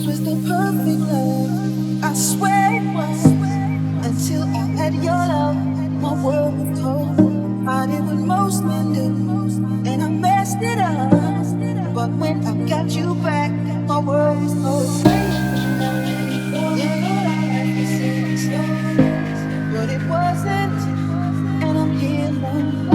was the perfect love. I swear it was. Until I had your love, my world was cold. I did what most men do, and I messed it up. But when I got you back, my world was cold. Yeah, but it wasn't, and I'm here now.